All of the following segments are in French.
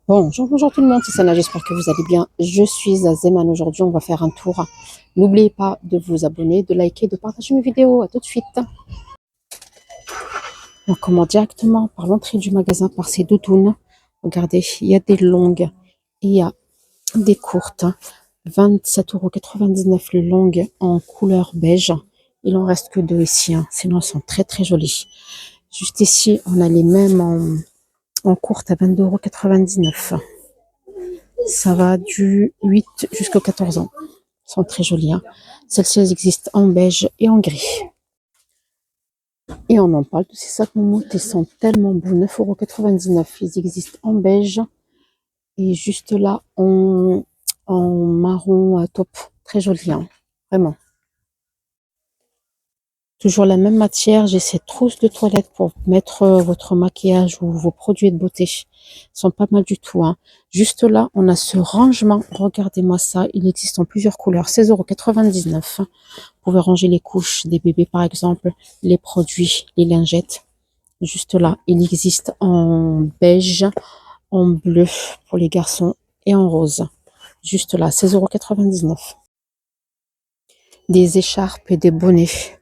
Bonjour, bonjour tout le monde, c'est Sana, j'espère que vous allez bien. Je suis à Zeman aujourd'hui, on va faire un tour. N'oubliez pas de vous abonner, de liker, de partager mes vidéos. À tout de suite. On commence directement par l'entrée du magasin, par ces doudounes. Regardez, il y a des longues et il y a des courtes. 27,99 € le long en couleur beige. Il en reste que deux ici, hein. Sinon elles sont très très jolies. Juste ici, on a les mêmes en courte à 22,99 €. Ça va du 8 jusqu'au 14 ans. Elles sont très jolies, hein. Celles-ci, elles existent en beige et en gris. Et on en parle de ces sacs moumoutes. Ils sont tellement beaux. 9,99 €. Ils existent en beige et juste là en marron top. Très joli, hein. Vraiment. Toujours la même matière. J'ai ces trousses de toilette pour mettre votre maquillage ou vos produits de beauté. Ils sont pas mal du tout, hein. Juste là, on a ce rangement. Regardez-moi ça. Il existe en plusieurs couleurs. 16,99 €. Vous pouvez ranger les couches des bébés, par exemple, les produits, les lingettes. Juste là, il existe en beige, en bleu pour les garçons et en rose. Juste là, 16,99 €. Des écharpes et des bonnets.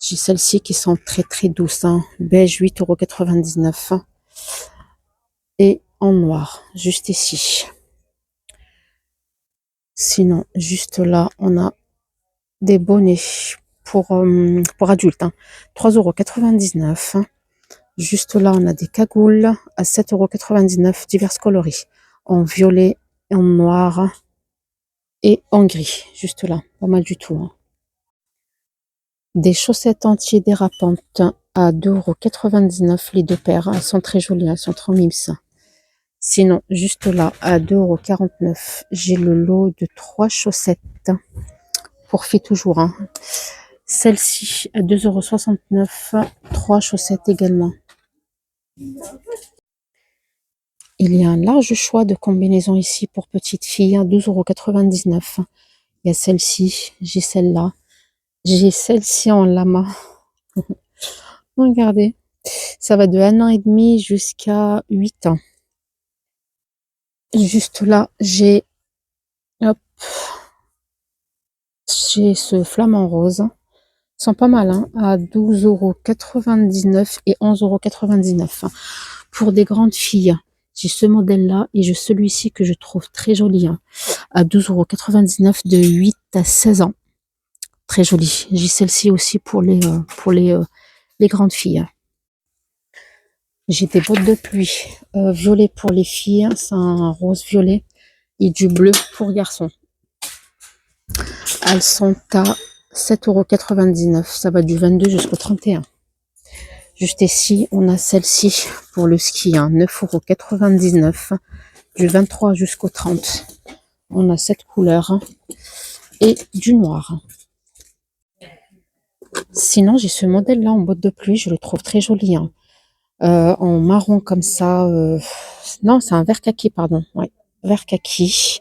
J'ai celles-ci qui sont très très douces, hein. Beige, 8,99 € et en noir, juste ici. Sinon, juste là, on a des bonnets pour adultes, hein. 3,99 €. Juste là, on a des cagoules à 7,99 € diverses coloris, en violet, en noir et en gris. Juste là, pas mal du tout, hein. Des chaussettes anti-dérapantes à 2,99 € les deux paires. Elles sont très jolies, elles sont trop mimes. Sinon, juste là, à 2,49 €, j'ai le lot de 3 chaussettes pour filles toujours, hein. Celle-ci à 2,69 €, 3 chaussettes également. Il y a un large choix de combinaisons ici pour petites filles à 12,99 €. Il y a celle-ci, j'ai celle-là. J'ai celle-ci en lama. Regardez, ça va de 1 an et demi jusqu'à 8 ans. Juste là, hop, j'ai ce flamant rose. Ils sont pas mal, hein, à 12,99 € et 11,99 €. Pour des grandes filles, j'ai ce modèle-là et j'ai celui-ci que je trouve très joli, hein, à 12,99 € de 8 à 16 ans. Très joli. J'ai celle-ci aussi pour les grandes filles. J'ai des bottes de pluie violet pour les filles, c'est un rose violet et du bleu pour garçons. Elles sont à 7,99 €. Ça va du 22 jusqu'au 31. Juste ici, on a celle-ci pour le ski, hein, 9,99 € du 23 jusqu'au 30. On a cette couleur, hein, et du noir. Sinon, j'ai ce modèle-là en botte de pluie, je le trouve très joli, hein. En marron comme ça. Non, c'est un vert kaki, pardon. Ouais, vert kaki.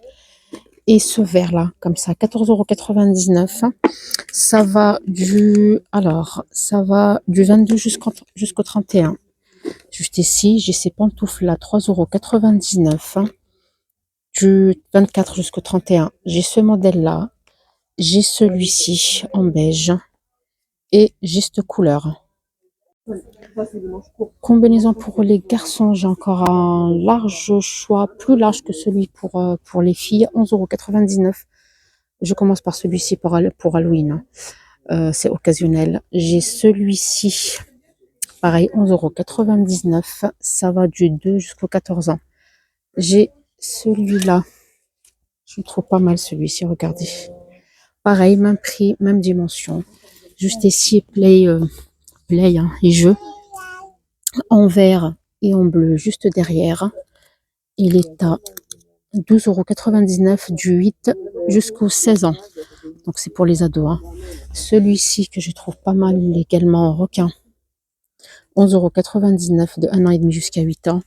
Et ce vert-là, comme ça, 14,99 €. Ça va du 22 jusqu'au 31. Juste ici, j'ai ces pantoufles-là, 3,99 €. Du 24 jusqu'au 31. J'ai ce modèle-là. J'ai celui-ci en beige. Et j'ai cette couleur. Combinaison pour les garçons, j'ai encore un large choix, plus large que celui pour les filles, 11,99 €. Je commence par celui-ci pour Halloween, hein. C'est occasionnel. J'ai celui-ci, pareil, 11,99 €. Ça va du 2 jusqu'au 14 ans. J'ai celui-là. Je le trouve pas mal celui-ci, regardez. Pareil, même prix, même dimension. Juste ici, play, hein, et jeu. En vert et en bleu, juste derrière. Il est à 12,99 € du 8 jusqu'aux 16 ans. Donc c'est pour les ados, hein. Celui-ci que je trouve pas mal également en requin. 11,99 € de 1 an et demi jusqu'à 8 ans.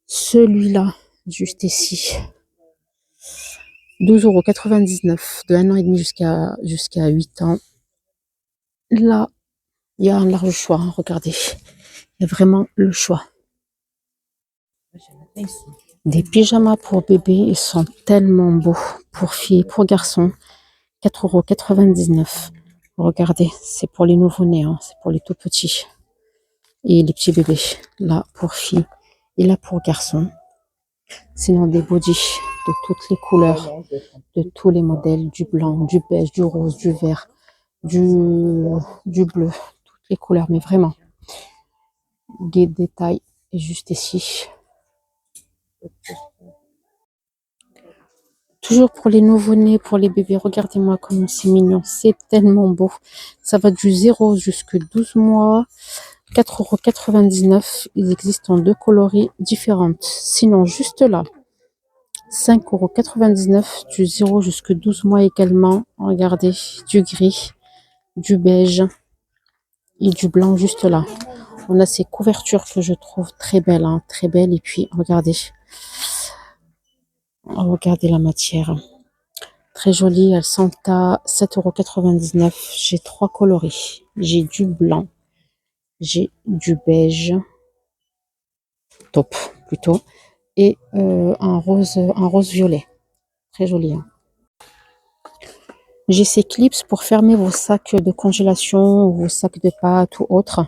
Celui-là, juste ici. 12,99 € de 1 an et demi jusqu'à 8 ans. Là, il y a un large choix, hein, regardez. Il y a vraiment le choix. Des pyjamas pour bébé, ils sont tellement beaux. Pour filles, pour garçons, 4,99 €. Regardez, c'est pour les nouveau-nés, hein, c'est pour les tout petits. Et les petits bébés, là pour filles et là pour garçons. Sinon des bodys de toutes les couleurs, de tous les modèles, du blanc, du beige, du rose, du vert, du, du bleu, toutes les couleurs, mais vraiment. Guide détail est juste ici. Toujours pour les nouveau-nés, pour les bébés, regardez-moi comme c'est mignon, c'est tellement beau. Ça va du 0 jusqu'à 12 mois, 4,99 €. Ils existent en deux coloris différentes. Sinon, juste là, 5,99 € du 0 jusqu'à 12 mois également. Regardez, du gris, du beige et du blanc juste là. On a ces couvertures que je trouve très belles, hein, très belles. Et puis, regardez la matière. Très jolies, elles sont à 7,99 €. J'ai trois coloris. J'ai du blanc, j'ai du beige, top plutôt, et un rose violet. Très joli, hein. J'ai ces clips pour fermer vos sacs de congélation ou vos sacs de pâtes ou autres.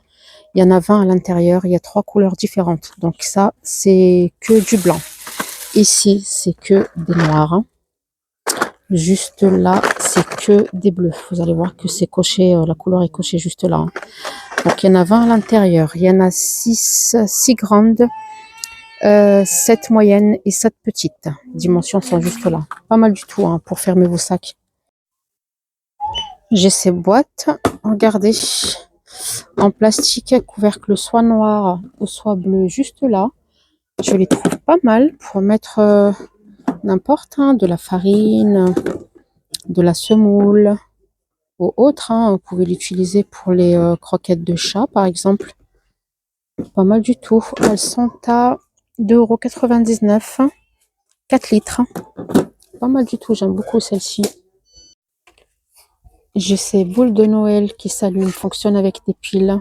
Il y en a 20 à l'intérieur. Il y a trois couleurs différentes. Donc ça, c'est que du blanc. Ici, c'est que des noirs, hein. Juste là, c'est que des bleus. Vous allez voir que c'est coché, la couleur est cochée juste là, hein. Donc il y en a 20 à l'intérieur. Il y en a 6 grandes, 7 moyennes et 7 petites. Dimensions sont juste là. Pas mal du tout, hein, pour fermer vos sacs. J'ai ces boîtes, regardez, en plastique, couvercle soit noir ou soit bleu, juste là. Je les trouve pas mal pour mettre n'importe, hein, de la farine, de la semoule ou autre, hein. Vous pouvez l'utiliser pour les croquettes de chat, par exemple. Pas mal du tout. Elles sont à 2,99 €, 4 litres. Pas mal du tout, j'aime beaucoup celle-ci. J'ai ces boules de Noël qui s'allument, fonctionnent avec des piles.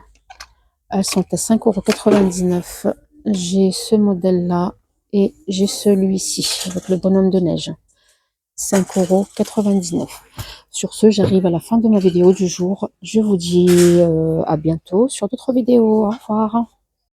Elles sont à 5,99 €. J'ai ce modèle-là et j'ai celui-ci avec le bonhomme de neige. 5,99 €. Sur ce, j'arrive à la fin de ma vidéo du jour. Je vous dis à bientôt sur d'autres vidéos. Au revoir.